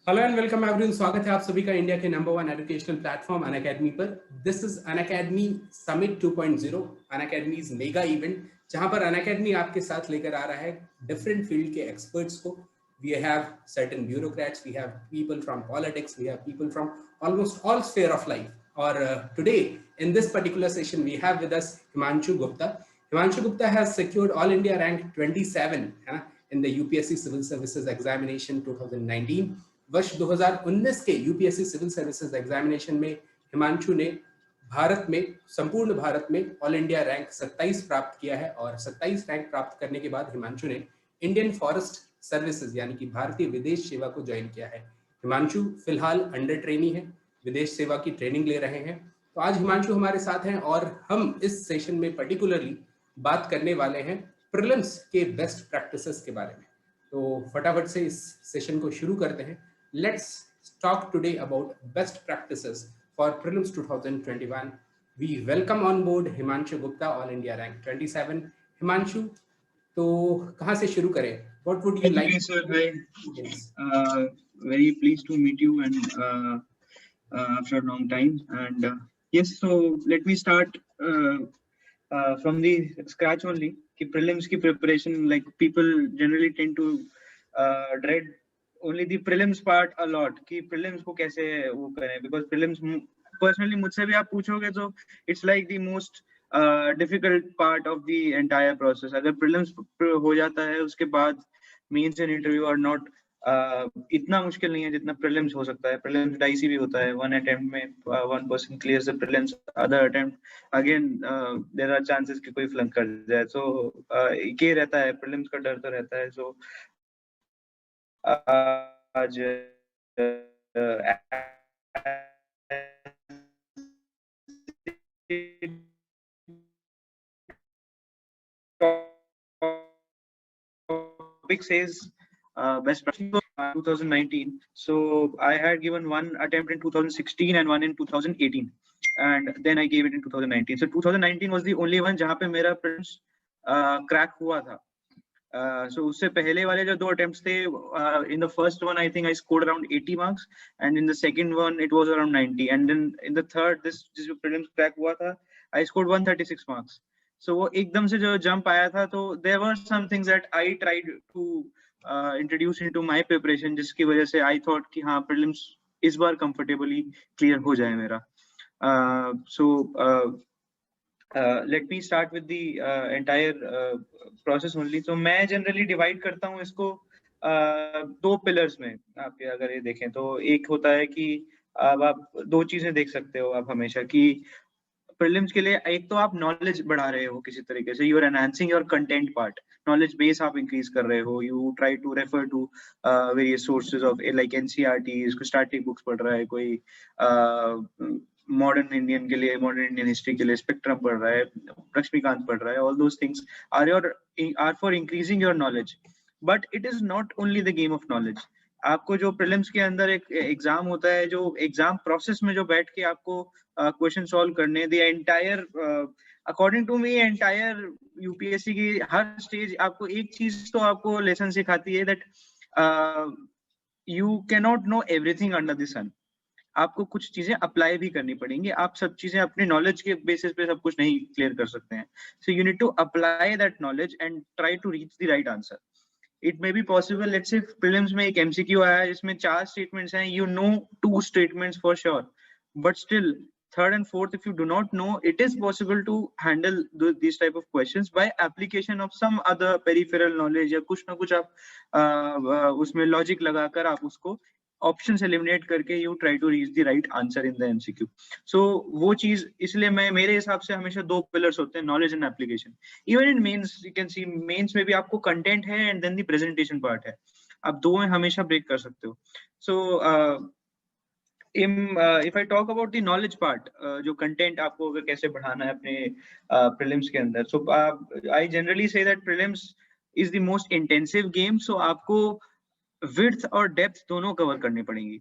Hello and welcome everyone. स्वागत है आप सभी का इंडिया के number one educational platform Unacademy पर। This is Unacademy summit 2.0, Unacademy's mega event, जहां पर अनअकैडमी आपके साथ लेकर आ रहा है डिफरेंट फील्ड के एक्सपर्ट्स को। We have certain bureaucrats, we have people from politics, we have people from almost all sphere of life. और today in this particular session we have with us Himanshu Gupta. Himanshu Gupta has secured All India rank 27 in the UPSC Civil Services Examination 2019. वर्ष 2019 के UPSC civil services examination में हिमांशु ने भारत में, संपूर्ण भारत में all India rank 27 प्राप्त किया है। और 27 रैंक प्राप्त करने के बाद हिमांशु ने इंडियन फॉरेस्ट सर्विसेज यानी कि भारतीय विदेश सेवा को ज्वाइन किया है। हिमांशु फिलहाल अंडर ट्रेनी है, विदेश सेवा की ट्रेनिंग ले रहे हैं। तो आज हिमांशु हमारे साथ हैं और हम इस सेशन में पर्टिकुलरली बात करने वाले हैं प्रीलिम्स के बेस्ट प्रैक्टिसेस के बारे में। तो फटाफट से इस सेशन को शुरू करते हैं। Let's talk today about best practices for prelims 2021. We welcome on board Himanshu Gupta, All India rank 27. Himanshu, तो कहाँ से शुरू करें? What would you like? Hi sir, hi. Yes. Very pleased to meet you and after a long time. And yes, so let me start from the scratch only. कि prelims की preparation, like people generally tend to dread only the prelims part a lot. कि prelims को कैसे वो करें, because prelims personally मुझसे भी आप पूछोगे तो it's like the most difficult part of the entire process. अगर prelims हो जाता है उसके बाद means and interview are not इतना मुश्किल नहीं है जितना prelims हो सकता है. prelims dicey भी होता है. one attempt में one person clears the prelims, other attempt again there are chances कि कोई flunk कर जाए. so ये रहता है, prelims का डर तो रहता है. so आज topic says best practice 2019. So I had given one attempt in 2016 and one in 2018, and then I gave it in 2019. So 2019 was the only one जहाँ पे मेरा prelims crack हुआ था. So उससे पहले वाले जो दो attempts थे, in the first one I think I scored around 80 marks, and in the second one it was around 90, and then in the third this prelims crack हुआ था, I scored 136 marks. So वो एकदम से जो jump आया था, तो there were some things that I tried to introduce into my preparation, जिसकी वजह से I thought कि हाँ prelims इस बार comfortably clear हो जाए मेरा. Let me start with the entire process only. So मैं generally divide करता हूँ इसको दो pillars में. आप अगर ये देखें तो एक होता है कि आप दो चीजें देख सकते हो आप हमेशा कि prelims के लिए एक तो आप knowledge बढ़ा रहे हो किसी तरीके से, you are enhancing your content part, knowledge base आप increase कर रहे हो, you try to refer to various sources of like NCERTs, कोई static books पढ़ रहा है, कोई modern Indian के लिए, modern Indian history के लिए spectrum पढ़ रहा है, लक्ष्मीकांत पढ़ रहा है. all those things are for increasing your knowledge, but it is not only the game of knowledge. आपको जो prelims के अंदर एक एग्जाम होता है, जो एग्जाम प्रोसेस में जो बैठ के आपको क्वेश्चन सॉल्व करने, the entire according to me entire UPSC की हर स्टेज आपको एक चीज तो आपको लेसन सिखाती है that you cannot know everything under the sun. आपको कुछ चीजें अप्लाई भी करनी पड़ेंगी. आप सब चीजें अपने नॉलेज के बेसिस पे सब कुछ नहीं क्लियर कर सकते हैं. So you need to apply that knowledge and try to reach the right answer. It may be possible, let's say prelims में एक MCQ आया है जिसमें 4 statements हैं, you know 2 statements for sure, but still third and fourth if you do not know, it is possible to handle these type of questions by application of some other peripheral knowledge या कुछ ना कुछ आप उसमें logic लगाकर आप उसको options eliminate करके you try to reach the right answer in the MCQ. So वो चीज इसलिए मैं मेरे हिसाब से हमेशा दो pillars होते हैं, knowledge and application. Even in mains you can see mains में भी आपको content है and then the presentation part है. आप दो में हमेशा break कर सकते हो. So if I talk about the knowledge part, जो content आपको अगर कैसे बढ़ाना है अपने prelims के अंदर, so I generally say that prelims is the most intensive game. So आपको width और depth दोनों कवर करनी पड़ेंगी.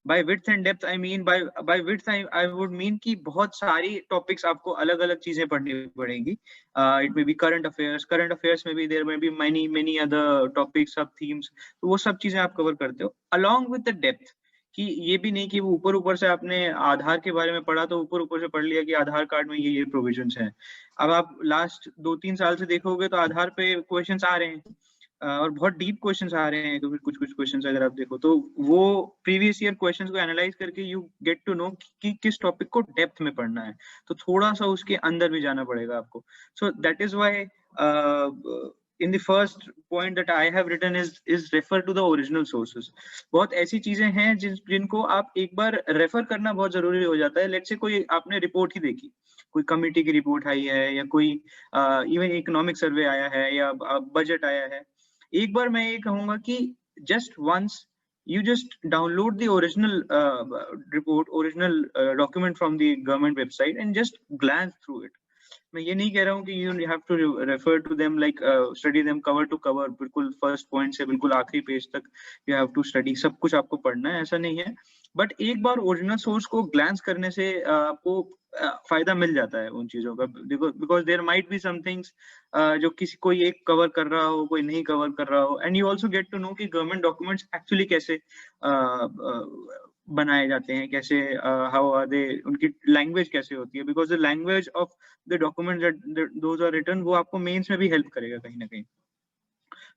By width and depth I mean by width I would mean कि बहुत सारी टॉपिक्स आपको अलग अलग चीजें पढ़नी पड़ेंगी. It may be current affairs में भी there may be many other topics, sub themes, तो वो सब चीजें आप कवर करते हो अलोंग विद द डेप्थ. कि ये भी नहीं कि वो ऊपर ऊपर से आपने आधार के बारे में पढ़ा तो ऊपर ऊपर से पढ़ लिया कि आधार कार्ड में ये प्रोविजंस हैं. अब आप लास्ट 2-3 साल से देखोगे तो आधार पे क्वेश्चंस आ रहे हैं, और बहुत डीप क्वेश्चंस आ रहे हैं. तो फिर कुछ क्वेश्चंस अगर आप देखो तो वो प्रीवियस ईयर क्वेश्चंस को एनालाइज करके यू गेट टू नो कि किस टॉपिक को डेप्थ में पढ़ना है, तो थोड़ा सा उसके अंदर भी जाना पड़ेगा आपको. सो that is why in the first point that I have written is refer to the original sources. बहुत ऐसी चीजें हैं जिनको आप एक बार रेफर करना बहुत जरूरी हो जाता है. लेट्स से कोई आपने रिपोर्ट ही देखी, कोई कमिटी की रिपोर्ट आई है, या कोई इवन इकोनॉमिक सर्वे आया है, या बजट आया है. एक बार मैं ये कहूंगा कि just once you just download the original original document from the government website and just glance through it. मैं ये नहीं कह रहा हूँ कि you have to refer to them like study them cover to cover, बिल्कुल फर्स्ट पॉइंट से बिल्कुल आखिरी पेज तक you have to study, सब कुछ आपको पढ़ना है, ऐसा नहीं है. बट एक बार ओरिजिनल सोर्स को ग्लांस करने से आपको फायदा मिल जाता है उन चीजों का. Because there might be some things जो कोई एक कवर कर रहा हो, कोई नहीं कवर कर रहा हो. And you also get to know कि गवर्नमेंट डॉक्यूमेंट्स एक्चुअली कैसे बनाए जाते हैं, कैसे हाउ आर दे, उनकी लैंग्वेज कैसे होती है. Because the language of the document those are written, वो आपको मेंस में भी हेल्प करेगा कहीं ना कहीं.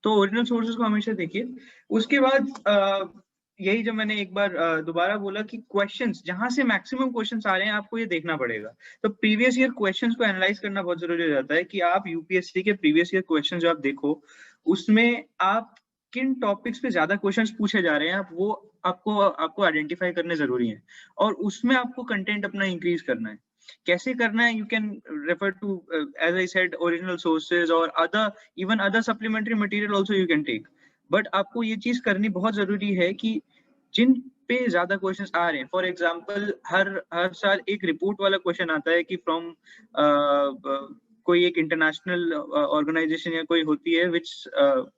तो ओरिजिनल सोर्सेज को हमेशा देखिए. उसके बाद यही जो मैंने एक बार दोबारा बोला कि क्वेश्चंस जहां से मैक्सिमम क्वेश्चंस आ रहे हैं आपको ये देखना पड़ेगा. तो प्रीवियस ईयर क्वेश्चंस को एनालाइज करना बहुत जरूरी हो जाता है कि आप यूपीएससी के प्रीवियस ईयर क्वेश्चंस जो आप देखो, उसमें आप किन टॉपिक्स पे ज्यादा क्वेश्चंस पूछे जा रहे हैं, आप वो आपको आइडेंटिफाई करने जरूरी है. और उसमें आपको कंटेंट अपना इंक्रीज करना है. कैसे करना है? You can refer to as I said original sources और even other supplementary material also you can take. But आपको ये चीज करनी बहुत जरूरी है कि जिन पे ज्यादा क्वेश्चंस आ रहे हैं, फॉर एग्जांपल हर साल एक रिपोर्ट वाला क्वेश्चन आता है कि फ्रॉम कोई एक इंटरनेशनल ऑर्गेनाइजेशन या कोई होती है which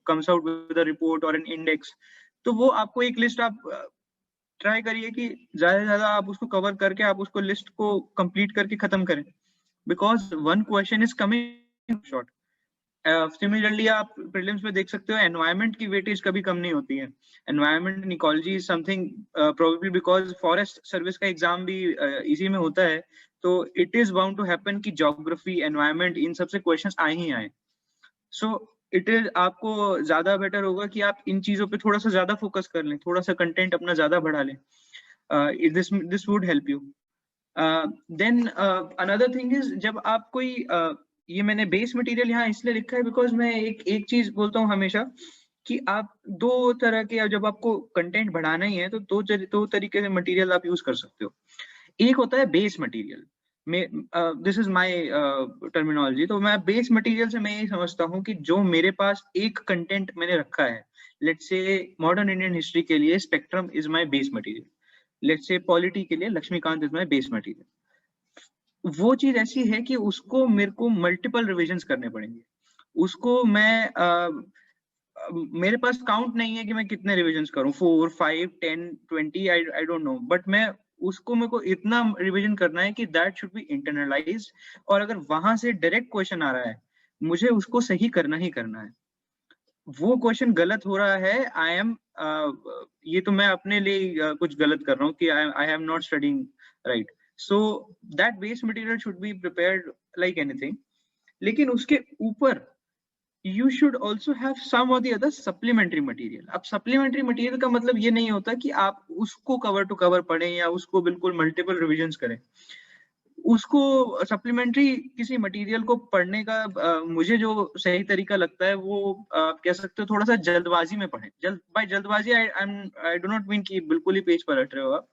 comes out with a report और एन इंडेक्स. तो वो आपको एक लिस्ट आप ट्राई करिए कि ज्यादा से ज्यादा आप उसको कवर करके आप उसको लिस्ट को कंप्लीट करके खत्म करें. Because one question is coming short. Similarly आप प्रीलिम्स में देख सकते हो एनवायरनमेंट की वेटेज कभी कम नहीं होती है. Environment and ecology is something probably because forest service का एग्जाम भी इसी में होता है, तो it is bound to happen कि ज्योग्राफी, एनवायरनमेंट, इन सबसे क्वेश्चंस आए ही आए. सो इट इज आपको ज्यादा बेटर होगा कि आप इन चीजों पे थोड़ा सा ज्यादा फोकस कर लें, थोड़ा सा कंटेंट अपना ज्यादा बढ़ा लें. This would help you. Then another thing is, जब आप कोई ये मैंने बेस मटेरियल यहाँ इसलिए लिखा है बिकॉज मैं एक चीज बोलता हूँ हमेशा कि आप दो तरह के, जब आपको कंटेंट बढ़ाना ही है तो दो तरीके से मटेरियल आप यूज कर सकते हो. एक होता है base material. This is my terminology. तो मैं बेस मटेरियल से मैं ये समझता हूँ कि जो मेरे पास एक कंटेंट मैंने रखा है, let's say modern Indian history के लिए spectrum is my base material, let's say polity के लिए Laxmikanth is my base material. वो चीज ऐसी है कि उसको मेरे को मल्टीपल रिविजन्स करने पड़ेंगे. उसको मैं मेरे पास काउंट नहीं है कि मैं कितने रिविजन्स करूं, 4, 5, 10, 20, आई डोंट नो. बट मैं उसको, मेरे को इतना रिवीजन करना है कि दैट शुड बी इंटरनलाइज. और अगर वहां से डायरेक्ट क्वेश्चन आ रहा है, मुझे उसको सही करना ही करना है. वो क्वेश्चन गलत हो रहा है, ये तो मैं अपने लिए कुछ गलत कर रहा हूँ कि I have not studying right. So that base material should be prepared like anything. लेकिन उसके ऊपर you should also have some or the other supplementary material. अब supplementary material का मतलब ये नहीं होता कि आप उसको cover to cover पढ़ें या उसको बिल्कुल multiple revisions करें. उसको supplementary किसी material को पढ़ने का मुझे जो सही तरीका लगता है वो आप कह सकते हो थोड़ा सा जल्दबाजी में पढ़ें. by जल्दबाजी I do not mean कि बिल्कुल ही पेज पर रट रहे हो आप,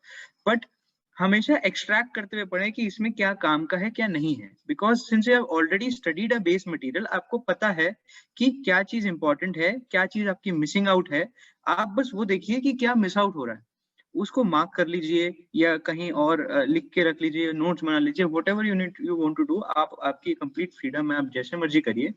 but हमेशा एक्सट्रैक्ट करते हुए पढ़ें कि इसमें क्या काम का है, क्या नहीं है. Because since you have already studied a base material, आपको पता है कि क्या चीज इंपॉर्टेंट है, क्या चीज आपकी मिसिंग आउट है. आप बस वो देखिए कि क्या मिस आउट हो रहा है, उसको मार्क कर लीजिए या कहीं और लिख के रख लीजिए, नोट्स बना लीजिए, whatever you want to do. आपकी कंप्लीट फ्रीडम है, आप जैसे मर्जी करिए.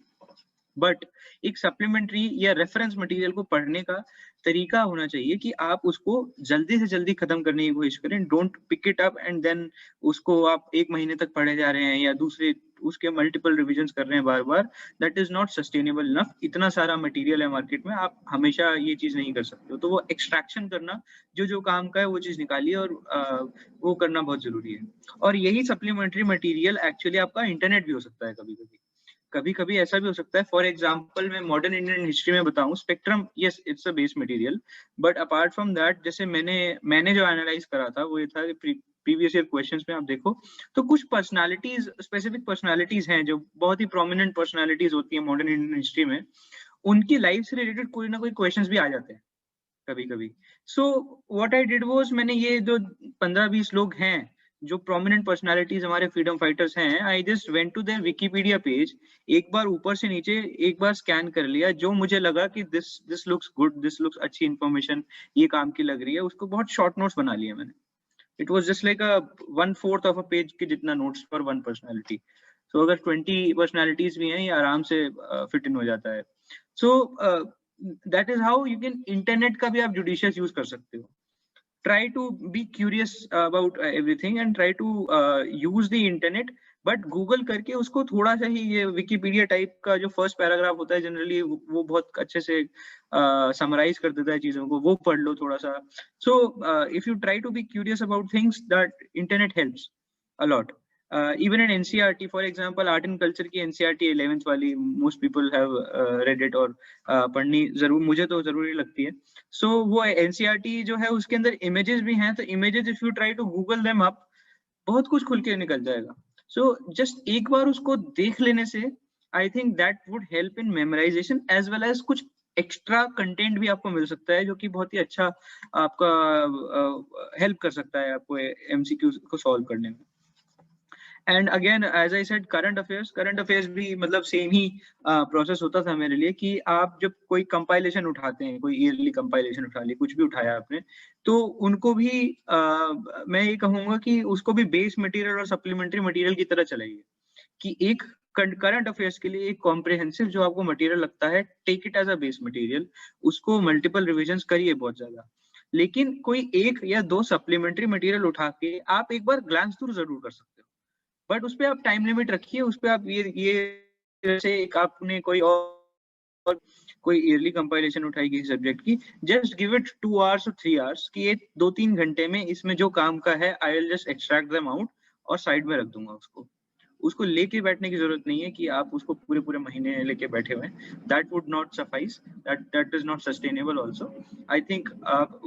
बट एक सप्लीमेंट्री या रेफरेंस मटेरियल को पढ़ने का तरीका होना चाहिए कि आप उसको जल्दी से जल्दी खत्म करने की कोशिश करें। Don't pick it up and then उसको आप 1 महीने तक पढ़े जा रहे हैं या दूसरे उसके मल्टीपल रिविजन्स कर रहे हैं बार-बार। That is not sustainable enough. इतना सारा मटेरियल है मार्केट में, आप हमेशा ये चीज़ नहीं कर सकते हो। तो वो एक्सट्रैक्शन करना, जो काम का है वो चीज़ निकालिए और वो करना बहुत ज़रूरी है। और यही सप्लीमेंट्री मटेरियल एक्चुअली आपका इंटरनेट भी हो सकता है कभी-कभी। कभी-कभी ऐसा भी हो सकता है, फॉर एग्जांपल मैं मॉडर्न इंडियन हिस्ट्री में बताऊं, spectrum yes it's a base material, but apart from that जैसे मैंने जो एनालाइज करा था वो ये था कि प्रीवियस ईयर क्वेश्चंस में आप देखो तो कुछ पर्सनालिटीज, स्पेसिफिक पर्सनालिटीज हैं जो बहुत ही प्रोमिनेंट पर्सनालिटीज होती है मॉडर्न इंडियन हिस्ट्री में, उनकी लाइफ से रिलेटेड कोई ना कोई क्वेश्चंस भी आ जाते हैं कभी-कभी। So what I did was, मैंने ये जो 15-20 लोग हैं जो प्रोमिनेंट पर्सनालिटीज हमारे फ्रीडम फाइटर्स हैं, I just went to their Wikipedia page, एक बार ऊपर से नीचे एक बार स्कैन कर लिया, जो मुझे लगा कि this looks good, this looks अच्छी इंफॉर्मेशन, ये काम की लग रही है, उसको बहुत शॉर्ट नोट्स बना लिए मैंने। It was just like a 1/4 of a page के जितना नोट्स फॉर वन पर्सनालिटी। सो अगर 20 पर्सनालिटीज भी हैं, ये आराम से फिट इन हो जाता है। सो that is how you can, internet का भी आप जुडिशियस यूज कर सकते हो। try to be curious about everything and try to use the internet, but Google करके उसको थोड़ा सा ही, ये विकिपीडिया टाइप का जो फर्स्ट पैराग्राफ होता है जनरली वो बहुत अच्छे से समराइज कर देता है चीजों को, वो पढ़ लो थोड़ा सा। So if you try to be curious about things, that internet helps a lot. even in NCERT, for example, art and culture की NCERT 11th वाली, most people have read it और पढ़नी जरूर, मुझे तो जरूरी लगती है। सो वो NCERT जो है उसके अंदर इमेजेस भी हैं, तो images if you try to google them up, बहुत कुछ खुल के निकल जाएगा। सो जस्ट एक बार उसको देख लेने से I think that would help in memorization as well as कुछ एक्स्ट्रा कंटेंट भी आपको मिल सकता है जो कि बहुत ही अच्छा आपका हेल्प कर सकता है आपको MCQ को सॉल्व करने में। And again as I said, current affairs भी मतलब सेम ही प्रोसेस होता था मेरे लिए कि आप जब कोई कंपाइलेशन उठाते हैं, कोई ईयरली कंपाइलेशन उठा ली, कुछ भी उठाया आपने, तो उनको भी मैं ये कहूंगा कि उसको भी बेस मटेरियल और सप्लीमेंट्री मटेरियल की तरह चलाइए, कि एक करंट अफेयर्स के लिए एक कॉम्प्रिहेंसिव जो आपको मटेरियल लगता है, take it as a base material, उसको मल्टीपल रिविजन्स करिए बहुत ज्यादा, लेकिन कोई एक या दो सप्लीमेंट्री मटेरियल उठा के आप एक बार ग्लांस थ्रू जरूर कर सकते हो, बट उस पे आप टाइम लिमिट रखिए, उस पे आप ये जैसे एक आपने कोई और कोई ईयरली कंपाइलेशन उठाई किसी सब्जेक्ट की, जस्ट गिव इट 2 आवर्स और 3 आवर्स कि ये 2-3 घंटे में इसमें जो काम का है I will just extract them out और साइड में रख दूंगा उसको लेके बैठने की जरूरत नहीं है कि आप उसको पूरे महीने लेके बैठे हुए हैं। That would not suffice, that is not sustainable also. I think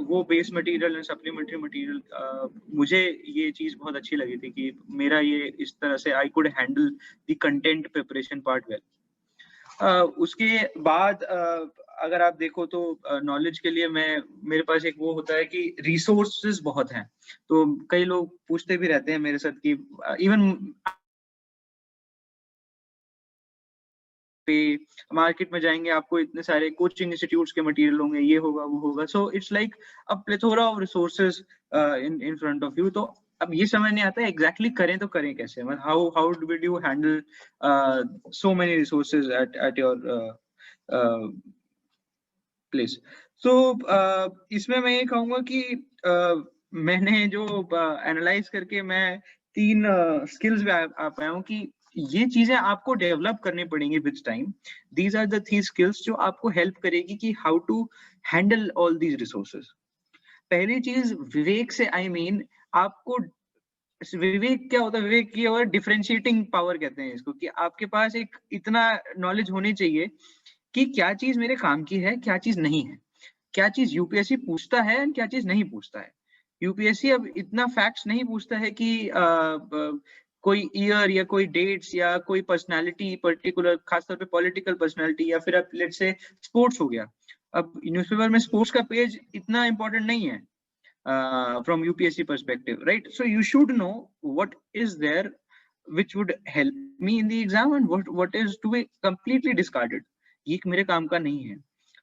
वो base material and supplementary material, मुझे ये चीज बहुत अच्छी लगी थी कि मेरा ये इस तरह से I could handle the content preparation part well. उसके बाद अगर आप देखो तो नॉलेज के लिए मेरे पास एक वो होता है कि रिसोर्सेज बहुत हैं, तो कई लोग पूछते भी रहते हैं मेरे साथ कि इवन मार्केट में जाएंगे आपको इतने सारे कोचिंग इंस्टीट्यूट्स के मटेरियल होंगे, ये होगा वो होगा, so it's like a plethora of resources in front of you. तो अब ये समझ नहीं आता है एग्जैक्टली करें तो करें कैसे, मतलब how will you handle so many resources at your place. So इसमें मैं ये कहूंगा कि मैंने जो एनालाइज करके मैं 3 स्किल्स पे आ पाया हूँ कि ये चीजें आपको डेवलप करनी पड़ेंगी with time. These are the 3 skills जो आपको हेल्प करेगी कि how to handle all these resources. पहली चीज विवेक से आई मीन आपको, विवेक क्या होता है, विवेक की और डिफरेंशिएटिंग पावर कहते हैं इसको, कि आपके पास एक इतना नॉलेज होनी चाहिए कि क्या चीज मेरे काम की है, क्या चीज नहीं है, क्या चीज यूपीएससी पूछता है और क्या चीज नहीं पूछता है। यूपीएससी अब इतना फैक्ट्स नहीं पूछता है कि कोई ईयर या कोई डेट्स या कोई पर्सनालिटी पर्टिकुलर, खासतौर पे पॉलिटिकल पर्सनालिटी, या फिर अब लेट्स से स्पोर्ट्स हो गया। अब न्यूज़पेपर में स्पोर्ट्स का पेज इतना इंपॉर्टेंट नहीं है from UPSC perspective, right? So you should know what is there which would help me in the exam and what is to be completely discarded. ये मेरे काम का नहीं है।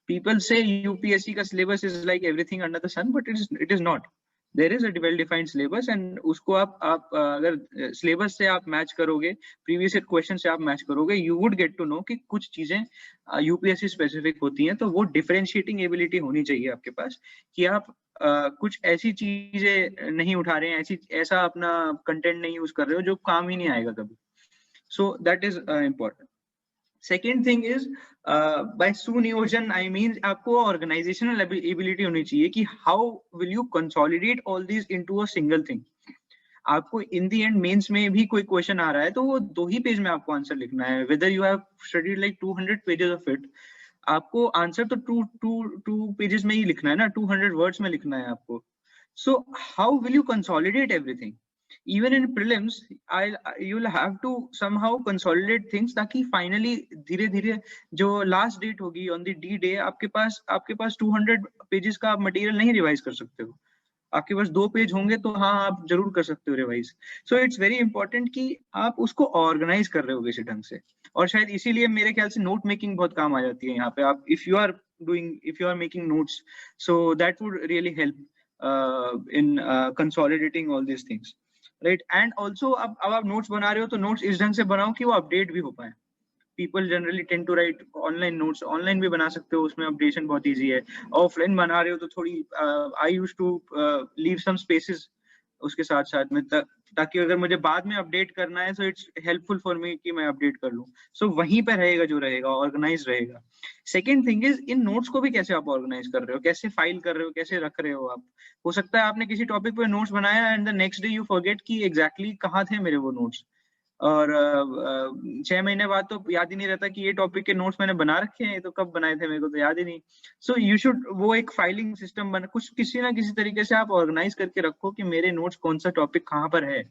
People say UPSC का syllabus is like everything under the sun, but it is not. There is a well defined syllabus एंड उसको आप अगर सिलेबस से आप मैच करोगे, प्रीवियस ईयर क्वेश्चन से आप मैच करोगे, you would get to know कि कुछ चीजें यूपीएससी स्पेसिफिक होती हैं। तो वो डिफरेंशिएटिंग एबिलिटी होनी चाहिए आपके पास कि आप कुछ ऐसी चीजें नहीं उठा रहे हैं, ऐसा अपना कंटेंट नहीं यूज कर रहे हो जो काम ही नहीं आएगा कभी। So that is important. Second thing is by सुनियोजन आई मीन आपको ऑर्गेनाइजेशनल एबिलिटी होनी चाहिए कि how will you consolidate all this into a single thing. आपको इन दी एंड मेंस में भी कोई क्वेश्चन आ रहा है तो वो 2 ही पेज में आपको आंसर लिखना है, whether you have studied like 200 pages of it, आपको आंसर तो टू पेजेस में ही लिखना है ना, 200 वर्ड्स में लिखना है आपको। So how will you consolidate everything? even in prelims you'll have to somehow consolidate things ताकि finally धीरे धीरे जो last date होगी on the D day आपके पास 200 pages का मटेरियल नहीं रिवाइज कर सकते हो। आपके पास 2 पेज होंगे तो हाँ आप जरूर कर सकते हो revise. So it's very important कि आप उसको ऑर्गेनाइज कर रहे हो किसी ढंग से, और शायद इसीलिए मेरे ख्याल से नोट मेकिंग बहुत काम आ जाती है यहाँ पे। आप if you are making notes, so that would really help in consolidating all these things, right. And also अब आप नोट्स बना रहे हो तो नोट्स इस ढंग से बनाओ कि वो अपडेट भी हो पाए। People generally tend to write online notes, online भी बना सकते हो, उसमें अपडेशन बहुत इजी है। ऑफलाइन बना रहे हो तो थोड़ी I use to leave some spaces उसके साथ साथ में, ताकि अगर मुझे बाद में अपडेट करना है तो इट्स हेल्पफुल फॉर मी कि मैं अपडेट कर लूं। सो वहीं पे रहेगा जो रहेगा, ऑर्गेनाइज रहेगा। Second thing is in notes को भी कैसे आप ऑर्गेनाइज कर रहे हो, कैसे फाइल कर रहे हो, कैसे रख रहे हो आप। हो सकता है आपने किसी टॉपिक पे नोट्स बनाया and the next day you forget कि एग्जैक्टली कहाँ थे मेरे वो नोट्स, और 6 महीने बाद तो याद ही नहीं रहता कि ये टॉपिक के नोट्स मैंने बना रखे हैं, तो कब बनाए थे मेरे को तो याद ही नहीं। सो यू शुड वो एक फाइलिंग सिस्टम बना, कुछ किसी ना किसी तरीके से आप ऑर्गेनाइज करके रखो कि मेरे नोट्स कौन सा टॉपिक कहाँ पर है।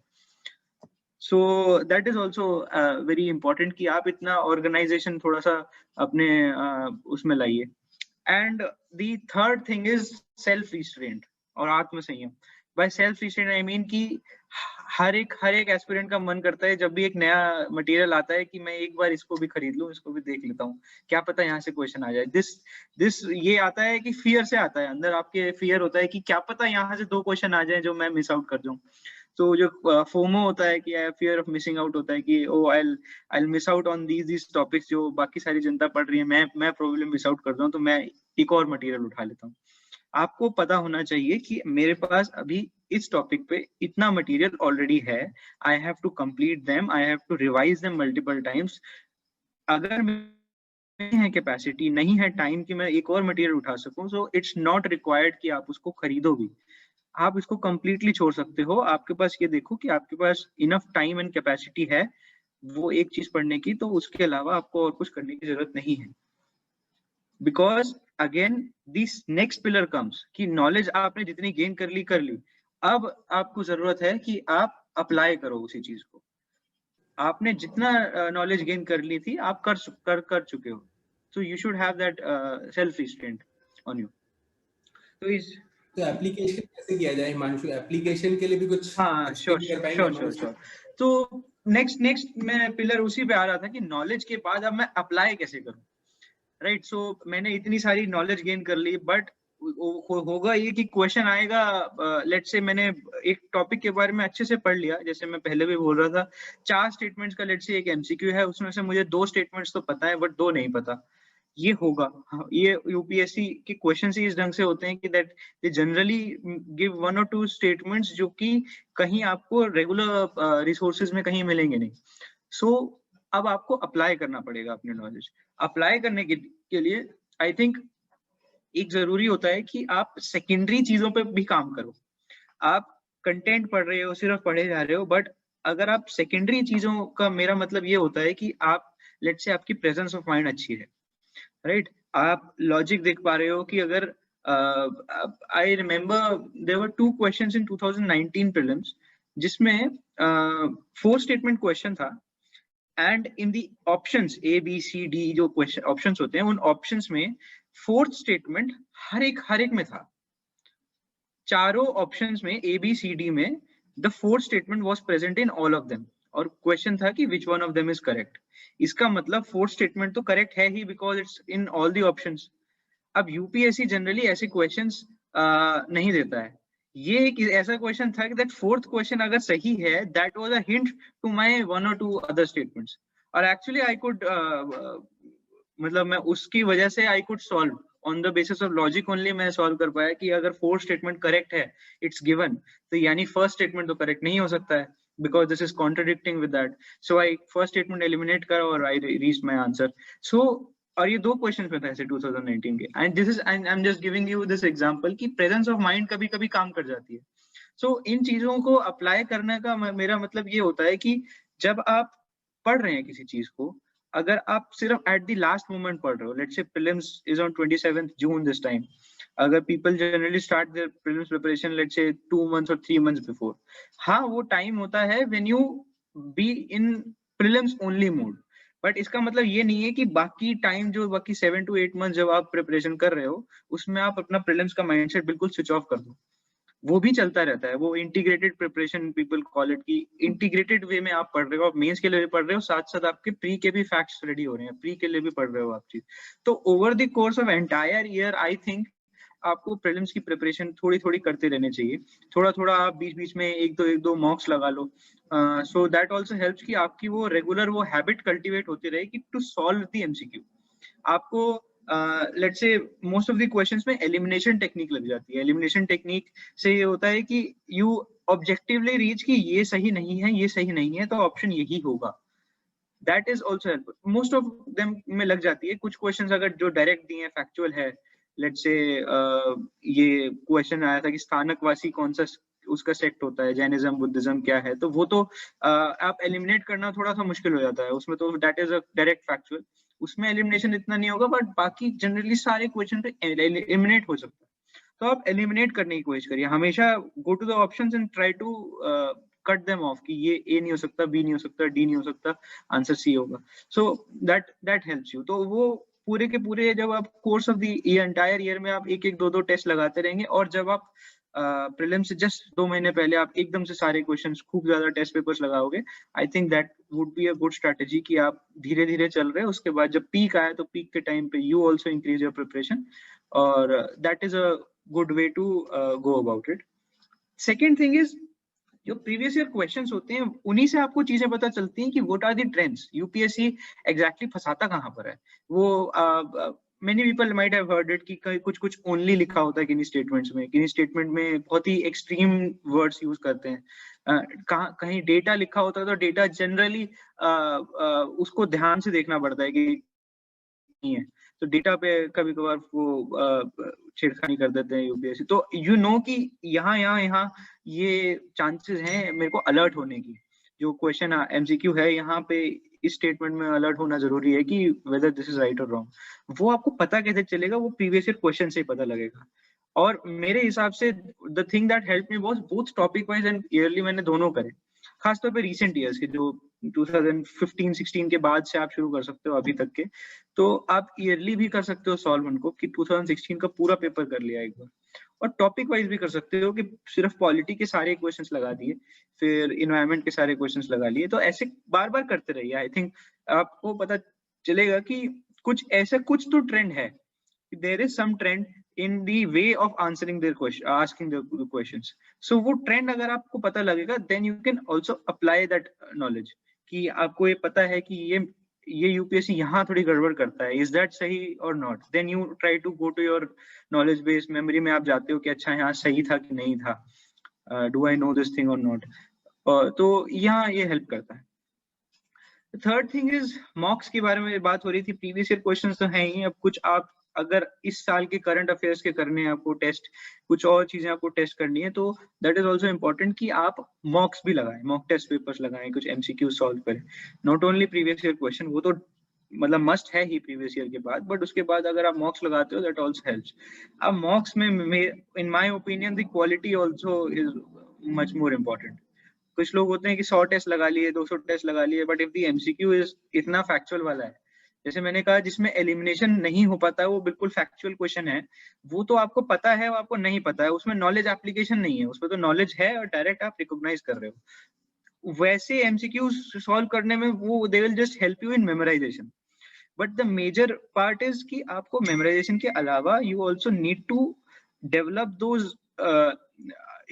सो that is also very important कि आप इतना ऑर्गेनाइजेशन थोड़ा सा अपने उसमें लाइए। And the third thing is self restraint और आत्म संयम। By self restraint I mean कि हर एक एस्पिरेंट का मन करता है जब भी एक नया मटेरियल आता है कि मैं एक बार इसको भी खरीद लूं, इसको भी देख लेता हूँ, क्या पता यहाँ से क्वेश्चन आ जाए। दिस ये आता है कि फियर से आता है, अंदर आपके फियर होता है कि क्या पता यहाँ से 2 क्वेश्चन आ जाए जो मैं मिस आउट कर दूं। तो जो फोमो होता है कि फियर ऑफ मिसिंग आउट होता है कि oh I miss out on these topics जो बाकी सारी जनता पढ़ रही है, मैं प्रॉब्लम मिस आउट कर दूं, तो मैं एक और मटेरियल उठा लेता हूँ। आपको पता होना चाहिए कि मेरे पास अभी इस टॉपिक पे इतना मटेरियल ऑलरेडी है, I have to complete them, I have to revise them multiple times. अगर नहीं है कैपेसिटी, नहीं है टाइम कि मैं एक और मटेरियल उठा सकूं, सो इट्स नॉट रिक्वायर्ड कि आप उसको खरीदो भी, आप इसको कंप्लीटली छोड़ सकते हो। आपके पास ये देखो कि आपके पास इनफ टाइम एंड कैपेसिटी है वो एक चीज पढ़ने की, तो उसके अलावा आपको और कुछ करने की जरूरत नहीं है। Because again this next pillar comes कि नॉलेज आपने जितनी गेन कर ली, अब आपको जरूरत है कि आप अप्लाई करो उसी चीज को। आपने जितना नॉलेज गेन कर ली थी आप कर चुके हो, so you should have that self restraint on you। तो एप्लीकेशन कैसे किया जाए हिमांशु? एप्लीकेशन के लिए भी कुछ हाँ श्योर। तो नेक्स्ट मैं पिलर उसी पे आ रहा था कि नॉलेज के बाद अब मैं अप्लाई कैसे करूं, राइट। सो मैंने इतनी सारी नॉलेज गेन कर ली, बट होगा ये कि क्वेश्चन आएगा। लेट्स से मैंने एक टॉपिक के बारे में अच्छे से पढ़ लिया, जैसे मैं पहले भी बोल रहा था, 4 स्टेटमेंट्स का लेट्स से एक एमसीक्यू है, उसमें से मुझे 2 स्टेटमेंट्स तो पता है बट 2 नहीं पता। ये होगा, ये यूपीएससी के क्वेश्चन ही इस ढंग से होते हैं कि दैट दे जनरली गिव 1 और 2 स्टेटमेंट्स जो कि कहीं आपको रेगुलर रिसोर्सेज में कहीं मिलेंगे नहीं। सो अब आपको अप्लाई करना पड़ेगा अपने नॉलेज। अप्लाई करने के लिए आई थिंक एक जरूरी होता है कि आप सेकेंडरी चीजों पे भी काम करो। आप कंटेंट पढ़ रहे हो, सिर्फ पढ़े जा रहे हो, बट अगर आप सेकेंडरी चीजों का, मेरा मतलब ये होता है कि आप लेट्स से आपकी प्रेजेंस ऑफ माइंड अच्छी है, राइट। आप लॉजिक देख पा रहे हो कि अगर I remember there were 2 questions in 2019 prelims जिसमें 4 स्टेटमेंट क्वेश्चन था, and in the options A B C D जो क्वेश्चन ऑप्शंस होते हैं, उन ऑप्शंस में 4th स्टेटमेंट हर एक में था। चारों ऑप्शंस में A B C D में the 4th statement was present in all of them, और क्वेश्चन था कि which one of them is correct. इसका मतलब 4th स्टेटमेंट तो करेक्ट है ही because it's in all the options. अब यूपीएससी जनरली ऐसे क्वेश्चंस नहीं देता है, ये एक ऐसा क्वेश्चन था कि दैट फोर्थ क्वेश्चन अगर सही है, that was a hint to my one और टू अदर स्टेटमेंट्स, और एक्चुअली आई कुड मतलब मैं उसकी वजह से I could solve on the basis of logic only, मैं सॉल्व कर पाया कि अगर फोर्थ स्टेटमेंट करेक्ट है, इट्स गिवन, तो यानी फर्स्ट स्टेटमेंट तो करेक्ट नहीं हो सकता है, because this is contradicting with that. So I first statement eliminate कर और I reached my answer. So और ये दो क्वेश्चंस में था ऐसे 2019 के, and this is I am just giving you this example कि प्रेजेंस ऑफ माइंड कभी कभी काम कर जाती है. सो इन चीजों को अप्लाई करने का मेरा मतलब ये होता है कि जब आप पढ़ रहे हैं किसी चीज को, अगर आप सिर्फ एट द लास्ट मोमेंट पढ़ रहे हो, let's say prelims is on 27th June this time, अगर people generally start their prelims preparation let's say 2 months और 3 months बिफोर, हाँ वो टाइम होता है when you be in prelims only mode, but इसका मतलब ये नहीं है कि बाकी टाइम जो बाकी 7 to 8 months जब आप प्रिपरेशन कर रहे हो, उसमें आप अपना प्रीलिम्स का माइंडसेट बिल्कुल स्विच ऑफ कर दो. वो भी चलता रहता है, वो integrated preparation people call it, की इंटीग्रेटेड वे में आप पढ़ रहे हो, आप मेंस के लिए भी पढ़ रहे हो, साथ साथ आपके प्री के भी फैक्ट्स रेडी हो रहे हैं, प्री के लिए भी पढ़ रहे हो आप चीज. तो over the course of entire year I think आपको प्रीलिम्स की प्रिपरेशन थोड़ी थोड़ी करते रहने चाहिए, थोड़ा थोड़ा आप बीच बीच में एक दो मॉक्स लगा लो, सो दैट आल्सो हेल्प्स कि आपकी वो रेगुलर वो हैबिट कल्टीवेट होती रहे कि टू सॉल्व द एमसीक्यू. आपको let's say most of the questions में एलिमिनेशन टेक्निक लग जाती है. एलिमिनेशन टेक्निक से ये होता है कि यू ऑब्जेक्टिवली रीच कि ये सही नहीं है, ये सही नहीं है, तो ऑप्शन यही होगा. That is also helpful. Most of them में लग जाती है. कुछ क्वेश्चंस अगर जो डायरेक्ट दिए हैं, फैक्चुअल है, लेट्स से ये क्वेश्चन आया था कि स्थानकवासी कौन सा उसका सेक्ट होता है, जैनिज्म बुद्धिज्म क्या है, तो वो तो आप एलिमिनेट करना थोड़ा सा मुश्किल हो जाता है उसमें, तो that is a direct factual, उसमें एलिमिनेशन इतना नहीं होगा, बट बाकी जनरली सारे क्वेश्चन पे एलिमिनेट हो सकता है. तो आप एलिमिनेट करने की कोशिश करिए हमेशा. Go to the options and try to cut them off कि ये ए नहीं हो सकता, बी नहीं हो सकता, डी नहीं हो सकता, आंसर सी होगा. So that helps you. तो वो पूरे के पूरे जब आप course of the entire year में आप एक एक दो टेस्ट लगाते रहेंगे, और जब आप प्रीलिम से जस्ट 2 महीने पहले आप एकदम से सारे क्वेश्चंस खूब ज्यादा टेस्ट पेपर्स लगाओगे, आई think that would be a good strategy कि आप धीरे धीरे चल रहे हैं. उसके बाद जब पीक आए तो पीक के टाइम पे you also increase your preparation, और that is a good way to go about it. Second thing is जो प्रीवियस ईयर क्वेश्चंस होते हैं उन्हीं से आपको चीजें पता चलती हैं कि what are the trends. UPSC exactly फंसाता कहाँ पर है. वो many people might have heard it कि कुछ कुछ ओनली लिखा होता है किन्हीं स्टेटमेंट्स में, किन्हीं स्टेटमेंट में बहुत ही एक्सट्रीम वर्ड्स यूज करते हैं. कहीं डेटा लिखा होता है तो डेटा जनरली उसको ध्यान से देखना पड़ता है कि नहीं है, तो डेटा पे कभी कभार वो छेड़खानी कर देते हैं यूपीएससी. तो यू नो कि यहाँ ये चांसेस हैं मेरे को अलर्ट होने की. जो क्वेश्चन एमसीक्यू है यहाँ पे इस स्टेटमेंट में अलर्ट होना जरूरी है कि वेदर दिस इज राइट और रॉन्ग. वो आपको पता कैसे चलेगा, वो प्रीवियस ईयर क्वेश्चन से ही पता लगेगा. और मेरे हिसाब से the thing that help me was both topic wise and yearly, मैंने दोनों करे. खासतौर पे रिसेंट ईयर्स के जो 2015-16 के बाद से आप शुरू कर सकते हो अभी तक के, तो आप ईयरली भी कर सकते हो सॉल्व उनको कि 2016 का पूरा पेपर कर लिया एक बार. और टॉपिक वाइज भी कर सकते हो कि सिर्फ पॉलिटी के सारे क्वेश्चंस लगा दिए, फिर इन्वायरमेंट के सारे क्वेश्चंस लगा लिए. तो ऐसे बार बार करते रहिए. आई थिंक आपको पता चलेगा कि कुछ तो ट्रेंड है. There is some trend in the way of answering their question, asking the questions. So वो trend अगर आपको पता लगेगा, then you can also apply that knowledge कि आपको ये पता है कि ये यूपीएससी यहाँ थोड़ी गड़बड़ करता है, इज दैट सही और not. Then you try to go to your knowledge based memory में आप जाते हो कि अच्छा यहाँ सही था कि नहीं था, do I know this thing और नॉट. तो यहाँ ये हेल्प करता है. थर्ड थिंग इज मॉक्स के बारे में बात हो रही थी. प्रीवियस ईयर क्वेश्चंस तो हैं ही. अब कुछ आप अगर इस साल के करंट अफेयर्स के करने हैं आपको टेस्ट, कुछ और चीजें आपको टेस्ट करनी है, तो दैट इज आल्सो इम्पोर्टेंट कि आप मॉक्स भी लगाएं, मॉक टेस्ट पेपर्स लगाएं, कुछ एमसीक्यू सॉल्व करें. Not only previous year question, वो तो मतलब मस्ट है ही प्रीवियस ईयर के बाद, बट उसके बाद अगर आप मॉक्स लगाते हो दैट आल्सो हेल्प्स. अब मॉक्स में in my opinion the quality also is much more important. कुछ लोग होते हैं कि 100 टेस्ट लगा लिए, 200 टेस्ट लगा लिए, but if the MCQ is इतना फैक्चुअल वाला है, जैसे मैंने कहा जिसमें एलिमिनेशन नहीं हो पाता है, वो बिल्कुल फैक्चुअल क्वेश्चन है, वो तो आपको पता है, वो आपको नहीं पता है, उसमें नॉलेज एप्लीकेशन नहीं है, उसमें तो नॉलेज है और डायरेक्ट आप रिकॉग्नाइज कर रहे हो. वैसे एमसीक्यू सॉल्व करने में वो they will just help you in memorization. But the major part is कि आपको मेमोराइजेशन के अलावा you also need to develop those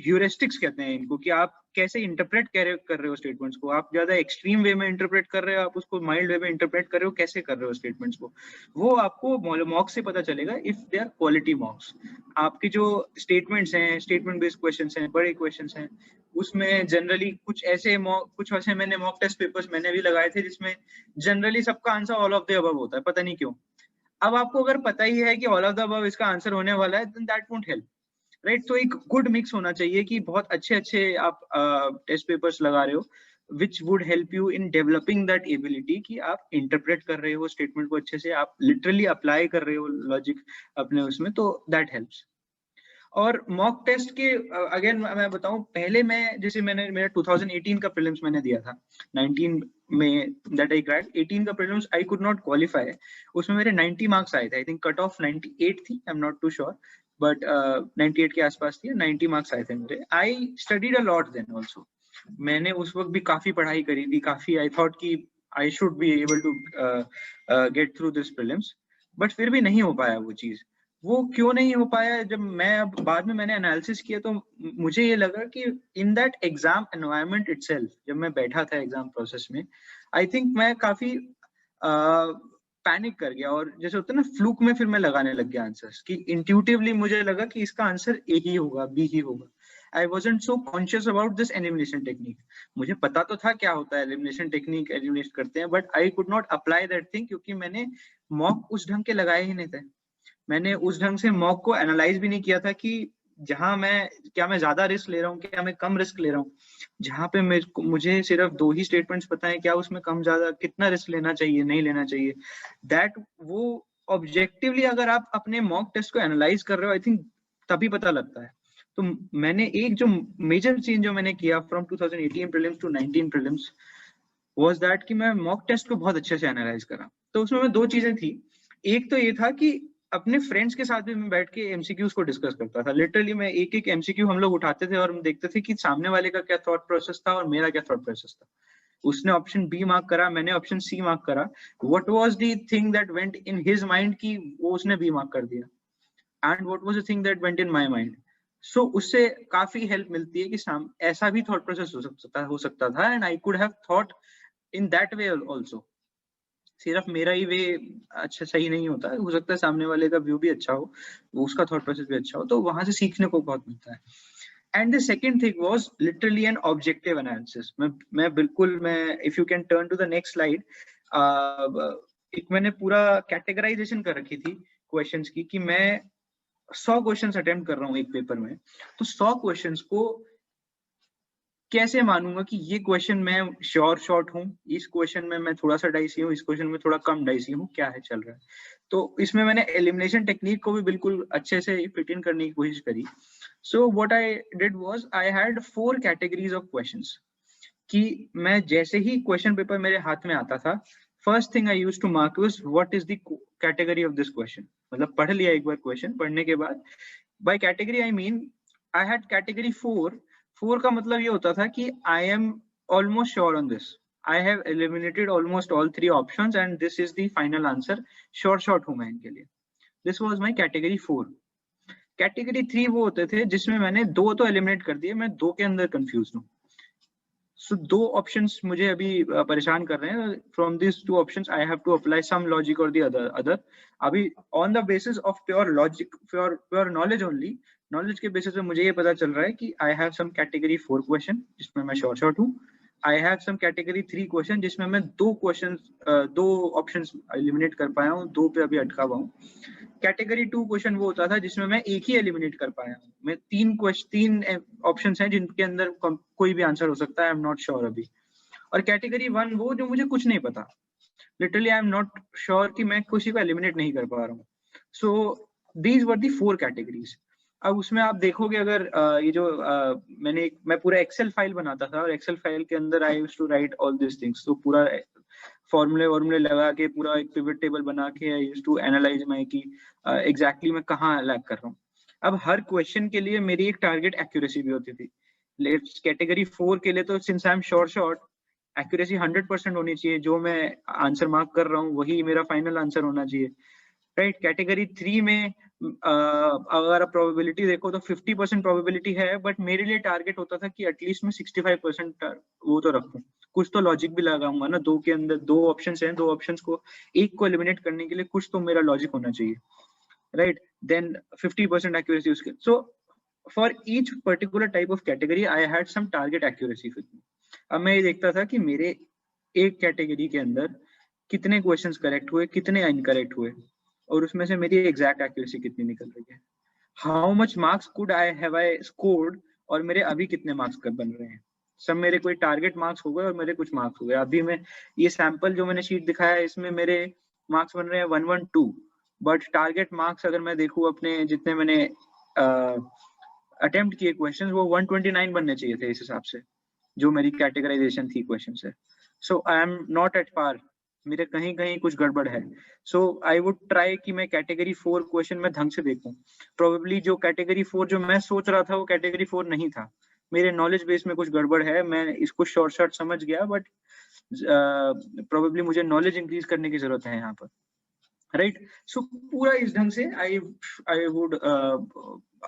heuristics कहते हैं इनको, कि आप कैसे इंटरप्रेट कर रहे हो स्टेटमेंट्स को। आप ज्यादा एक्सट्रीम वे में इंटरप्रेट कर रहे हो, आप उसको माइल्ड वे में इंटरप्रेट कर रहे हो, कैसे कर रहे हो स्टेटमेंट्स को, वो आपको मॉक्स से पता चलेगा if they are quality mocks. आपके जो स्टेटमेंट्स हैं, स्टेटमेंट बेस्ड क्वेश्चंस हैं, बड़े क्वेश्चंस हैं, उसमें जनरली कुछ ऐसे मैंने मॉक टेस्ट पेपर्स मैंने भी लगाए थे जिसमें जनरली सबका answer all of the above होता है, पता नहीं क्यों। अब आपको अगर पता ही है कि ऑल ऑफ द अबव इसका आंसर होने वाला है, then that won't help, right. तो एक गुड मिक्स होना चाहिए कि बहुत अच्छे आप टेस्ट पेपर्स लगा रहे हो, which would help you in developing that ability कि आप इंटरप्रेट कर रहे हो स्टेटमेंट को अच्छे से, आप लिटरली अप्लाई कर रहे हो लॉजिक अपने उसमें, तो दैट हेल्प्स। और मॉक टेस्ट के अगेन मैं बताऊं, पहले मैं जैसे मेरा 2018 का प्रीलिम्स मैंने दिया था, 19 में दैट आई क्रैक, 18 का prelims I could not qualify, उसमें मेरे 90 मार्क्स आए थे, आई थिंक कट ऑफ 98 थी, I am not too sure, but 98 के आसपास थी, 90 मार्क्स आए थे मेरे। I studied a lot then also, मैंने उस वक्त भी काफी पढ़ाई करी थी, काफी आई थॉट कि I should be able to get through this prelims, but फिर भी नहीं हो पाया वो चीज। वो क्यों नहीं हो पाया, जब मैं अब बाद में मैंने एनालिसिस किया तो मुझे ये लगा कि in that exam environment itself, जब मैं बैठा था एग्जाम प्रोसेस में, आई थिंक मैं काफी पैनिक कर गया, और जैसे होता है ना फ्लूक में, फिर मैं लगाने लग गया आंसर्स, कि इंट्यूटिवली मुझे लगा कि इसका आंसर ए ही होगा, बी ही होगा। I wasn't so conscious about this elimination technique. मुझे पता तो था क्या होता है elimination technique, eliminate करते हैं, but I could not apply that thing क्योंकि मैंने मॉक उस ढंग के लगाए ही नहीं थे। मैंने उस ढंग से मॉक को एनालाइज भी नहीं किया था कि जहां क्या मैं ज्यादा रिस्क ले रहा हूँ, क्या मैं कम रिस्क ले रहा हूँ। जहां पे मुझे सिर्फ 2 ही स्टेटमेंट्स पता है, क्या उसमें कम ज्यादा कितना रिस्क लेना चाहिए, नहीं लेना चाहिए, दैट वो ऑब्जेक्टिवली अगर आप अपने मॉक टेस्ट को एनालाइज कर रहे हो, आई थिंक तभी पता लगता है। तो मैंने एक जो मेजर चेंज जो मैंने किया from 2018 prelims to 19 prelims was that कि मैं मॉक टेस्ट को बहुत अच्छे से एनालाइज करा। तो उसमें मैं 2 चीजें थी, एक तो ये था कि अपने फ्रेंड्स के साथ भी मैं बैठ के एमसीक्यूज को डिस्कस करता था। लिटरली मैं एक एमसीक्यू हम लोग उठाते थे और हम देखते थे कि सामने वाले का क्या थॉट प्रोसेस था और मेरा क्या थॉट प्रोसेस था। उसने ऑप्शन बी मार्क करा, मैंने ऑप्शन सी मार्क करा, what was the thing that went in his mind कि वो उसने बी मार्क कर दिया, and what was the thing that went in my mind. So उससे काफी हेल्प मिलती है कि ऐसा भी थॉट प्रोसेस हो सकता था, and I could have thought in that way also. सिर्फ मेरा ही वे अच्छा सही नहीं होता, हो सकता है सामने वाले का व्यू भी अच्छा हो, उसका थॉट प्रोसेस भी अच्छा हो, तो वहां से सीखने को बहुत मिलता है। And the second thing was literally an objective analysis. मैं if you can turn to the next slide, एक मैंने पूरा कैटेगराइजेशन कर रखी थी क्वेश्चंस की, कि मैं 100 क्वेश्चंस अटेम्प्ट कर रहा हूँ एक पेपर में, तो 100 क्वेश्चंस को कैसे मानूंगा कि ये क्वेश्चन मैं श्योर शॉट हूँ, इस क्वेश्चन में मैं थोड़ा सा डाइसी हूँ, इस क्वेश्चन में थोड़ा कम डाइसी हूँ, क्या है चल रहा है। तो इसमें मैंने एलिमिनेशन टेक्निक को भी बिल्कुल अच्छे से फिट इन करने की कोशिश करी। सो what I did was I had 4 categories of questions, कि मैं जैसे ही क्वेश्चन पेपर मेरे हाथ में आता था, first thing I used to mark was what is the category of this question. मतलब पढ़ लिया एक बार क्वेश्चन, पढ़ने के बाद by category I mean I had category 4 का मतलब ये होता था कि I am almost sure on this, I have eliminated almost all 3 options and this is the final answer, sure shot हूं मैं इनके लिए। This was my category 4। Category 3 वो होते थे जिसमें मैंने 2 तो एलिमिनेट कर दिए, मैं 2 के अंदर कंफ्यूज हूँ। सो 2 ऑप्शंस मुझे अभी परेशान कर रहे हैं, from this 2 options I have to apply some logic और द अदर। अभी on the basis of pure logic, pure knowledge only, knowledge के बेसिस पे मुझे ये पता चल रहा है कि I have some category 4 question जिसमें मैं श्योर शॉट हूँ, I have some category 3 question जिसमें मैं 2 ऑप्शंस एलिमिनेट कर पाया हूँ, 2 पे अभी अटका हुआ हूँ। कैटेगरी 2 क्वेश्चन वो होता था जिसमें मैं एक ही एलिमिनेट कर पाया हूँ। मैं 3 ऑप्शंस हैं जिनके अंदर कोई भी आंसर हो सकता है, आई एम नॉट श्योर अभी। और कैटेगरी 1 वो जो मुझे कुछ नहीं पता, literally I am not sure कि मैं किसी को एलिमिनेट नहीं कर पा रहा हूँ। So these were the 4 categories. अब उसमें आप देखोगे, अगर ये जो मैं पूरा एक्सेल फाइल बनाता था, और एक्सेल फाइल के अंदर I used to write all this things, तो पूरा फॉर्मूले लगा के पूरा एक पिवट टेबल बना के I used to analyze my कि एग्जैक्टली मैं कहाँ लैग कर रहा हूँ। अब हर क्वेश्चन के लिए मेरी एक टारगेट एक्यूरेसी भी होती थी। कैटेगरी 4 के लिए तो since I am sure shot, accuracy 100% होनी चाहिए, जो मैं आंसर मार्क कर रहा हूँ वही मेरा फाइनल आंसर होना चाहिए, राइट। कैटेगरी 3 में अगर आप प्रोबेबिलिटी देखो तो 50% प्रोबेबिलिटी है, बट मेरे लिए टारगेट होता था कि एटलीस्ट मैं 65% वो तो रखूं। कुछ तो लॉजिक भी लगाऊंगा ना, दो के अंदर दो ऑप्शंस हैं, दो ऑप्शंस को एक को एलिमिनेट करने के लिए कुछ तो मेरा लॉजिक होना चाहिए, राइट? देन 50% एक्यूरेसी उसके। So for each particular type of category I had some target accuracy with me. अब मैं ये देखता था कि मेरे एक कैटेगरी के अंदर कितने क्वेश्चंस करेक्ट हुए, कितने इनकरेक्ट हुए, और उसमें से मेरी एग्जैक्ट एक्यूरेसी कितनी निकल रही है, how much marks could I have I scored, और मेरे अभी कितने मार्क्स बन रहे हैं। सब मेरे कोई टारगेट मार्क्स हो गए और मेरे कुछ मार्क्स हो गए। अभी मैं ये सैंपल जो मैंने शीट दिखाया है, इसमें मेरे मार्क्स बन रहे हैं 112, बट टारगेट मार्क्स अगर मैं देखूं अपने जितने मैंने अटेम्प्ट किए क्वेश्चंस, वो 129 बनने चाहिए थे इस हिसाब से, जो मेरी कैटेगराइजेशन थी क्वेश्चन से। So I am not at par, मेरे कहीं कहीं कुछ गड़बड़ है। सो आई वुड ट्राई कि मैं कैटेगरी 4 क्वेश्चन में ढंग से देखूं। प्रोबेबली जो कैटेगरी 4 जो मैं सोच रहा था वो कैटेगरी 4 नहीं था, मेरे नॉलेज बेस में कुछ गड़बड़ है, मैं इसको शॉर्ट समझ गया, बट प्रोबेबली मुझे नॉलेज इंक्रीज करने की जरूरत है यहाँ पर, राइट? सो पूरा इस ढंग से आई वुड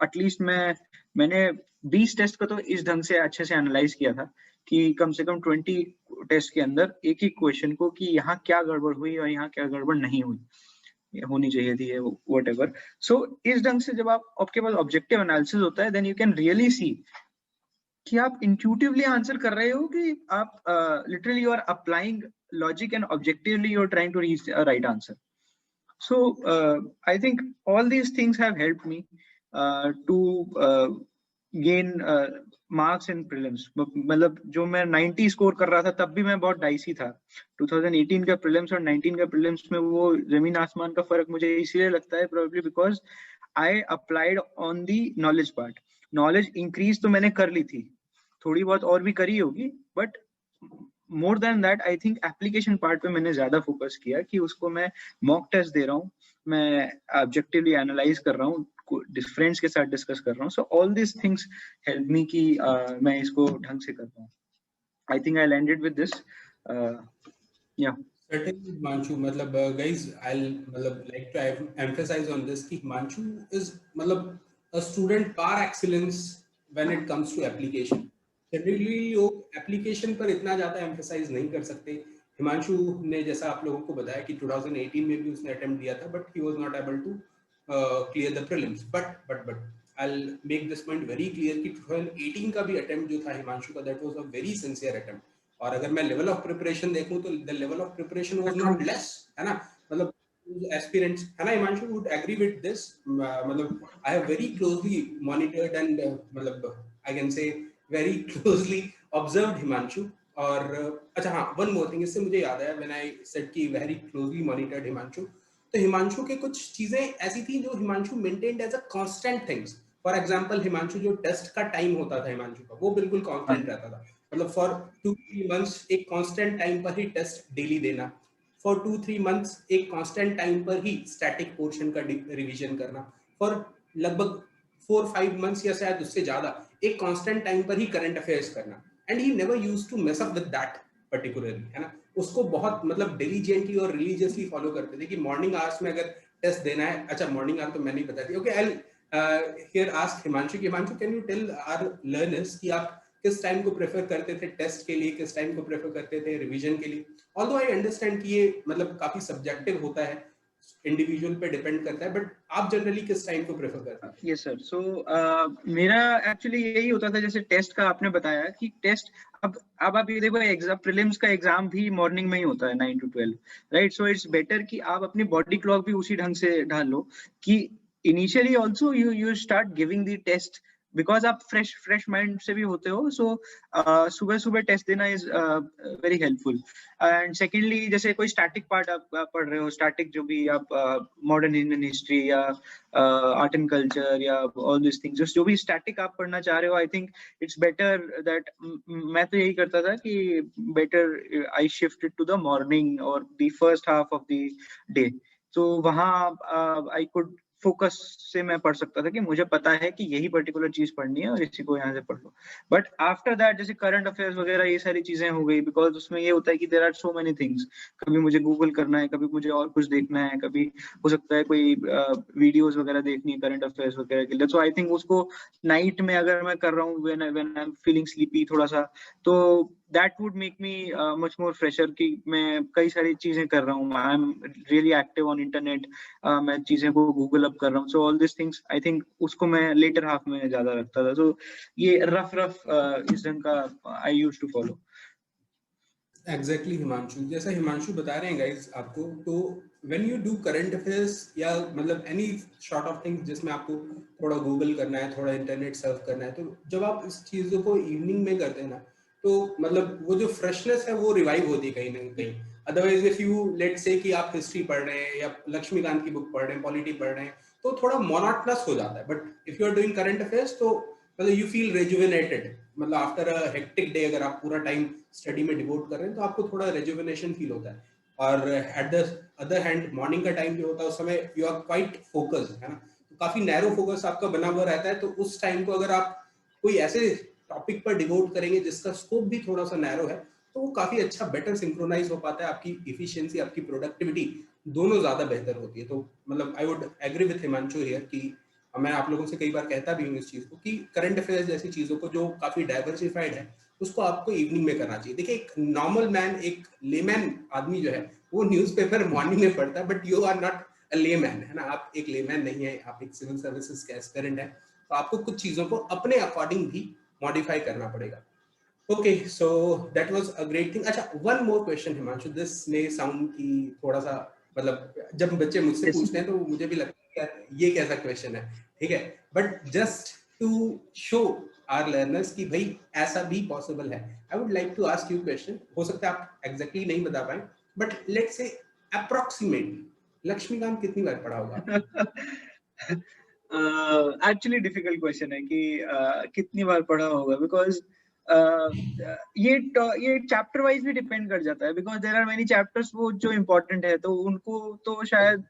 एटलीस्ट मैंने 20 टेस्ट का तो इस ढंग से अच्छे से एनालाइज किया था कि कम से कम 20 टेस्ट के अंदर एक ही क्वेश्चन को कि यहाँ क्या गड़बड़ हुई और यहाँ क्या गड़बड़ नहीं हुई, होनी चाहिए थी, व्हाटएवर। सो इस ढंग से जब आपके पास ऑब्जेक्टिव एनालिसिस होता है, then you can really see कि आप इंट्यूटिवली आंसर कर रहे हो कि आप literally you are applying logic and objectively you are trying to reach a right answer. So I think all these things have helped me to gain marks in prelims. मतलब जो मैं 90 score कर रहा था तब भी मैं बहुत डाइसी था। 2018 का प्रीलिम्स और 19 का प्रीलिम्स में वो जमीन आसमान का फर्क मुझे इसीलिए लगता है, probably because I applied on the knowledge part. Knowledge increase तो मैंने कर ली थी, थोड़ी बहुत और भी करी होगी, but more than that I think application part पे मैंने ज्यादा फोकस किया कि उसको मैं मॉक टेस्ट दे रहा हूँ, मैं ऑब्जेक्टिवली एनालाइज कर रहा हूँ, फ्रेंड्स के साथ डिस्कस कर रहा हूँ। So all this things help me कि मैं इसको ढंग से कर पाऊँ। I think I landed with this, या Certainly, Himanshu, मतलब guys, I'll मतलब like to emphasize on this कि Himanshu is मतलब a student par excellence when it comes to application. Generally लोग application पर इतना ज़्यादा emphasize नहीं कर सकते। हिमांशु ने जैसा आप लोगों को बताया कि 2018 में भी उसने attempt दिया था, but he was not able to clear the prelims. But I'll make this point very clear कि 2018 का भी attempt जो था हिमांशु का, that was a very sincere attempt. और अगर मैं लेवल ऑफ प्रिपरेशन देखूं तो the level of preparation was not less, है ना? मतलब एस्पिरेंट्स, है ना? Himanshu would agree with this. मतलब I have very closely monitored and मतलब I can say very closely observed Himanshu. और अच्छा हाँ, वन मोर थिंग, इससे मुझे याद आया व्हेन आई सेड कि वेरी क्लोजली मॉनिटर्ड हिमांशु, तो हिमांशु के कुछ चीजें ऐसी थी जो Himanshu maintained as a constant things. For example, Himanshu जो टेस्ट का टाइम होता था हिमांशु का, वो बिल्कुल कांस्टेंट रहता था। मतलब फॉर 2-3 मंथ्स एक कांस्टेंट टाइम पर ही टेस्ट डेली देना, फॉर 2-3 मंथ्स एक कांस्टेंट टाइम पर ही स्टैटिक पोर्शन का रिवीजन करना, फॉर लगभग 4-5 मंथ्स या शायद उससे ज्यादा एक कांस्टेंट टाइम पर ही करंट अफेयर्स करना। And he never used to mess up with that particularly, है ना? उसको बहुत मतलब डिलीजेंटली और रिलीजियसली फॉलो करते थे कि मॉर्निंग आवर्स में अगर टेस्ट देना है, अच्छा मॉर्निंग आवर तो मैं नहीं बताती, okay I here ask Himanshu, can you tell our learners कि आप किस टाइम को प्रेफर करते थे टेस्ट के लिए, किस टाइम को प्रेफर करते थे रिवीजन के लिए? ऑल्दो आई अंडरस्टैंड कि ये मतलब काफी सब्जेक्टिव होता है, इंडिविजुअल पे डिपेंड करता है, बट आप जनरली किस टाइम को प्रेफर करते थे? Yes sir. सो मेरा एक्चुअली यही होता था, जैसे टेस्ट का आपने बताया कि टेस्ट अब आप ये देखो, एग्जाम प्रीलिम्स का एग्जाम भी मॉर्निंग में ही होता है 9 to 12, right? So it's better कि आप अपनी बॉडी क्लॉक भी उसी ढंग से ढाल लो कि initially also you start giving the test, because आप फ्रेश माइंड से भी होते हो। सो सुबह सुबह टेस्ट देना is very helpful. And secondly, जैसे कोई स्टैटिक पार्ट आप पढ़ रहे हो, स्टैटिक जो भी आप मॉडर्न इंडियन हिस्ट्री या आर्ट एंड कल्चर या ऑल दिस थिंग्स, जो भी स्टैटिक आप पढ़ना चाह रहे हो, I think it's better that, मैं तो यही करता था कि better I shifted to the morning और the first half of the day. तो वहाँ आई कुड फोकस से मैं पढ़ सकता था कि मुझे पता है कि यही पर्टिकुलर चीज पढ़नी है और इसी को यहाँ से पढ़ लो। बट आफ्टर दैट जैसे करंट अफेयर्स वगैरह ये सारी चीजें हो गई, बिकॉज उसमें ये होता है कि there are so many things, कभी मुझे गूगल करना है, कभी मुझे और कुछ देखना है, कभी हो सकता है कोई वीडियोस वगैरह देखनी है करंट अफेयर्स वगैरह के लिए। सो आई थिंक उसको नाइट में अगर मैं कर रहा हूँ when I am feeling sleepy थोड़ा सा, तो that would make me much more fresher कि मैं कई सारी चीजें कर रहा हूँ, I'm really active on internet, मैं चीजें को गूगल अप कर रहा हूँ, so all these things I think उसको मैं later half में ज्यादा रखता था। so ये रफ इस ढंग का I used to follow। Exactly Himanshu, जैसा हिमांशु बता रहे हैं गाइस आपको, तो when you do current affairs या मतलब एनी सॉर्ट ऑफ थिंग जिसमें आपको थोड़ा गूगल करना है, थोड़ा इंटरनेट सर्फ करना है, तो जब आप इस चीज़ों को इवनिंग में करते हैं ना, तो मतलब वो जो फ्रेशनेस है वो रिवाइव होती है कहीं ना कहीं। अदरवाइज इफ यू लेट से कि आप हिस्ट्री पढ़ रहे हैं या लक्ष्मीकांत की बुक पढ़ रहे हैं, पॉलिटी पढ़ रहे हैं, तो थोड़ा मोनोटोनस हो जाता है। But if you are doing current affairs तो मतलब यू फील रेजुविनेटेड, मतलब आफ्टर अ हेक्टिक डे अगर आप पूरा टाइम स्टडी में डिवोट कर रहे हैं तो आपको थोड़ा रेजुविनेशन फील होता है। और at the other hand morning का टाइम जो होता है उस समय यू आर क्वाइट फोकस्ड, है ना, तो काफी नैरो फोकस आपका बना हुआ रहता है। तो उस टाइम को अगर आप कोई ऐसे टॉपिक पर डिवोट करेंगे जिसका स्कोप भी थोड़ा सा नैरो है, तो वो काफी अच्छा बेटर सिंक्रोनाइज हो पाता है, आपकी इफिशियंसी, आपकी प्रोडक्टिविटी दोनों ज्यादा बेहतर होती है। तो मतलब I would agree with Himanshu here कि मैं आप लोगों से कई बार कहता भी हूँ इस चीज को कि करंट अफेयर्स जैसी चीजों को जो काफी डाइवर्सिफाइड है उसको आपको इवनिंग में करना चाहिए। देखिए, एक नॉर्मल मैन, एक लेमैन आदमी जो है वो न्यूज़पेपर मॉर्निंग में पढ़ता है, but you are not a layman, है ना, आप एक लेमैन नहीं है, आप एक सिविल सर्विसेज के एस्पिरेंट है, तो आपको कुछ चीजों को अपने अकॉर्डिंग भी मॉडिफाई करना पड़ेगा। Okay, so that was a great thing. अच्छा, one more question Himanshu, this may sound की थोड़ा सा मतलब जब बच्चे मुझसे yes। पूछते हैं तो मुझे भी लगता है कि यार ये कैसा क्वेश्चन है, ठीक है, but just to show our learners कि भाई ऐसा भी पॉसिबल है, I would like to ask you question. हो सकता है आप एग्जैक्टली नहीं बता पाए, but let's say approximately Laxmikanth कितनी बार पढ़ा होगा आपने? एक्चुअली डिफिकल्ट क्वेश्चन है कि कितनी बार पढ़ा होगा, बिकॉज ये चैप्टर वाइज भी डिपेंड कर जाता है, because there are many chapters वो जो इम्पोर्टेंट है तो उनको तो शायद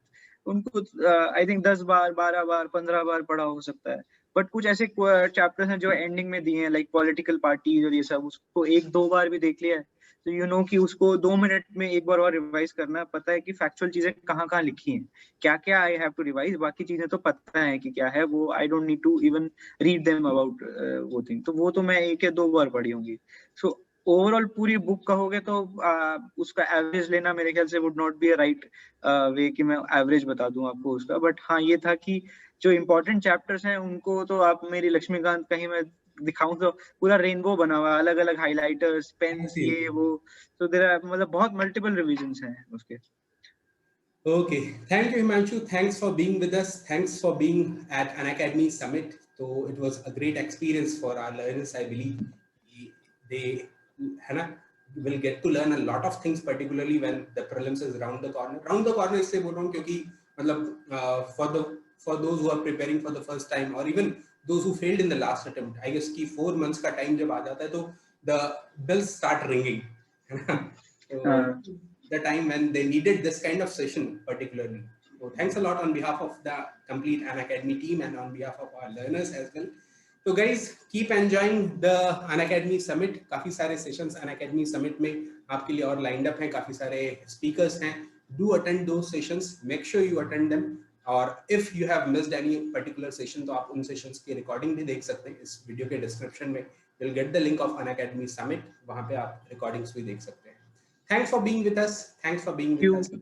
उनको आई थिंक 10 बार 12 बार 15 बार पढ़ा हो सकता है। बट कुछ ऐसे चैप्टर्स हैं जो एंडिंग में दिए हैं लाइक पॉलिटिकल पार्टीज और ये सब, उसको 1-2 बार भी देख लिया है तो यू नो कि उसको 2 मिनट में एक बार और रिवाइज करना है, पता है कि फैक्चुअल चीजें कहाँ कहाँ लिखी हैं, क्या क्या आई हैव टू रिवाइज, बाकी चीजें तो पता है कि क्या है वो, I don't need to even read them about वो थिंग, तो वो तो मैं 1 या 2 बार पढ़ी होंगी। सो ओवरऑल पूरी बुक कहोगे तो उसका एवरेज लेना मेरे ख्याल से would not be a right way कि मैं एवरेज बता दूं आपको उसका। बट हाँ ये था कि जो इम्पोर्टेंट चैप्टर्स हैं उनको तो आप मेरी लक्ष्मीकांत कहीं मैं दिखाऊं तो पूरा रेनबो बना हुआ, अलग अलग हाइलाइटर्स, पेन्स, ये वो, तो देयर आर मतलब बहुत मल्टीपल रिविजन्स हैं उसके। Okay, thank you, Himanshu. Thanks for being with us. Thanks for being at Unacademy Summit. So it was a great experience for our learners. I believe they, Hannah, will get to learn a lot of things, particularly when the prelims is round the corner. Round the corner इससे बोल रहा हूँ क्योंकि मतलब for those who are preparing for the first time or even those who failed in the last attempt, I guess कि 4 months का time जब आ जाता है तो the bells start ringing, है ना? So the time when they needed this kind of session particularly. So thanks a lot on behalf of the complete Unacademy team and on behalf of our learners as well. So guys, keep enjoying the Unacademy Summit. काफी सारे sessions Unacademy Summit में आपके लिए और lined up हैं, काफी सारे speakers हैं. Do attend those sessions. Make sure you attend them. और if you have missed any particular session, तो आप उन sessions की recording भी देख सकते हैं इस video के description में. You'll get the link of Unacademy Summit. वहाँ पे आप recordings भी देख सकते हैं. Thanks for being with us. Thanks for being with us.